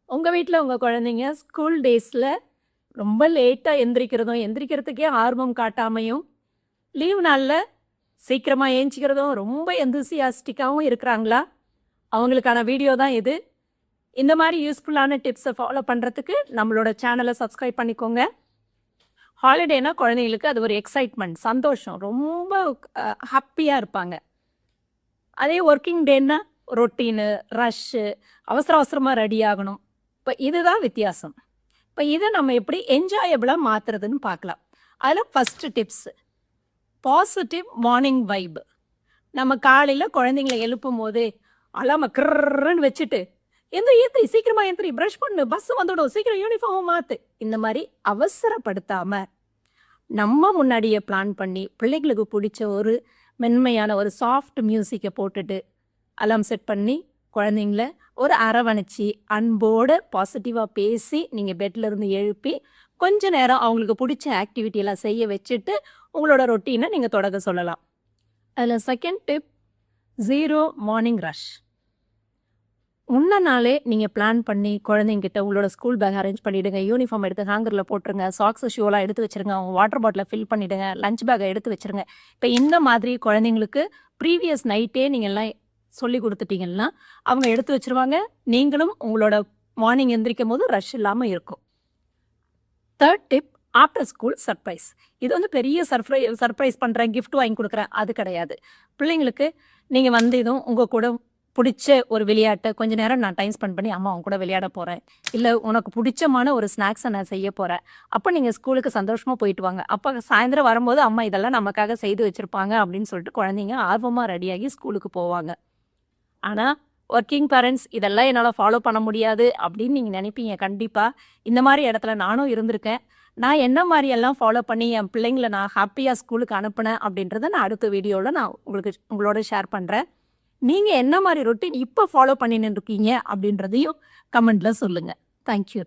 உங்க வீட்ல உங்க குழந்தைங்க ஸ்கூல் டேஸ்ல ரொம்ப லேட்டா எந்திரிக்கிறதும், எந்திரிக்கிறதுக்கே ஆர்வம் காட்டாமையும், லீவ் நாள்ல சீக்கிரமா ஏஞ்சிக்கிறதும், ரொம்ப எந்தூசியாஸ்டிக்காவும் இருக்கிறாங்களா? அவங்களுக்கான வீடியோ தான் இது. இந்த மாரி யூஸ்ஃபுல்லான டிப்ஸ ஃபாலோ பண்றதுக்கு நம்மளோட சேனல சப்ஸ்கிரைப் பண்ணிக்கோங்க. ஹாலிடேனா குழந்தைங்களுக்கு அது ஒரு எக்ஸைட்மெண்ட், சந்தோஷம். ரொம்ப ஹேப்பியா இருப்பாங்க. அதே ஒர்க்கிங் டேன்னா ரொட்டீனு, ரஷ்ஷு, அவசர அவசரமா ரெடி ஆகணும். இப்ப இதுதான் வித்தியாசம். இப்ப இத நம்ம எப்படி என்ஜாயபிளா மாத்துறதுன்னு பார்க்கலாம். அதுல first tips positive morning vibe. நம்ம காலையில குழந்தைங்கள எழுப்பும்போதே அலார்ம கிர்ன்னு வச்சுட்டு, எந்திரி சீக்கிரமா எந்திரி, பிரஷ் பண்ணு, பஸ் வந்துடும், சீக்கிரம் யூனிஃபார்ம் மாத்து. இந்த மாரி அவசரப்படுத்தாம, நம்ம முன்னாடியே பிளான் பண்ணி, பிள்ளைங்களுக்கு புடிச்ச ஒரு மென்மையான ஒரு சாஃப்ட் மியூசிக்க போட்டுட்டு, அலார்ம் செட் பண்ணி, குழந்தைங்கள ஒரு அரவணைச்சு, அன்போட பாசிட்டிவா பேசி, நீங்க பெட்ல இருந்து எழுப்பி, கொஞ்ச நேரம் அவங்களுக்கு புடிச்ச ஆக்டிவிட்டி எல்லாம் செய்ய வச்சுட்டு, உங்களோட ரொட்டீன நீங்க தொடங்க சொல்லலாம். அதுல செகண்ட் டிப், 0 மார்னிங் ரஷ். முன்ன நாளே நீங்க பிளான் பண்ணி குழந்தைங்கிட்ட உங்களோட ஸ்கூல் பேக் அரேஞ்ச் பண்ணிடுங்க. யூனிஃபார்ம் எடுத்து ஹேங்கர்ல போட்டுருங்க. சாக்ஸ், ஷூலாம் எடுத்து வச்சுருங்க. அவங்க வாட்டர் பாட்டில ஃபில் பண்ணிடுங்க. லஞ்ச் பேக்க எடுத்து வச்சுருங்க. இப்ப இந்த மாதிரி குழந்தைங்களுக்கு ப்ரீவியஸ் நைட்டே நீங்க எல்லாம் சொல்லிக் குடுத்துட்டீங்கன்னா, அவங்க எடுத்து வச்சுருவாங்க. நீங்களும் உங்களோட மார்னிங் எந்திரிக்கும்போது ரஷ் இல்லாம இருக்கும். Third tip, after school surprise. இது வந்து பெரிய சர்ப்ரைஸ் பண்றேன், கிஃப்ட் வாங்கி குடுக்குறேன் அது கிடையாது. பிள்ளைங்களுக்கு நீங்க வந்ததும் உங்க கூட புடிச்ச ஒரு விளையாட்ட கொஞ்ச நேரம் நான் டைம் ஸ்பெண்ட் பண்ணி, அம்மா உன் கூட விளையாட போறேன். இல்ல உனக்கு புடிச்சமான ஒரு ஸ்நாக்ஸ நான் செய்ய போறேன். அப்ப நீங்க ஸ்கூலுக்கு சந்தோஷமா போயிட்டு வாங்க. அப்ப சாயந்தரம் வரும்போது, அம்மா இதெல்லாம் நமக்காக செய்து வச்சிருப்பாங்க அப்படின்னு சொல்லிட்டு குழந்தைங்க ஆர்வமா ரெடியாகி ஸ்கூலுக்கு போவாங்க. ஆனா, வொர்க்கிங் பேரண்ட்ஸ் இதெல்லாம் என்னால ஃபாலோ பண்ண முடியாது அப்படின்னு நீங்க நினைப்பீங்க கண்டிப்பா. இந்த மாரி இடத்துல நானும் இருந்திருக்கேன். நான் என்ன மாரி எல்லாம் ஃபாலோ பண்ணி என் பிள்ளைங்கள நான் ஹேப்பியா ஸ்கூலுக்கு அனுப்புனேன் அப்படின்றத நான் அடுத்த வீடியோல நான் உங்களோட ஷேர் பண்றேன். நீங்க என்ன மாரி ரொட்டீன் இப்ப ஃபாலோ பண்ணின்னு இருக்கீங்க அப்படின்றதையும் கமெண்ட்ல சொல்லுங்க. Thank you.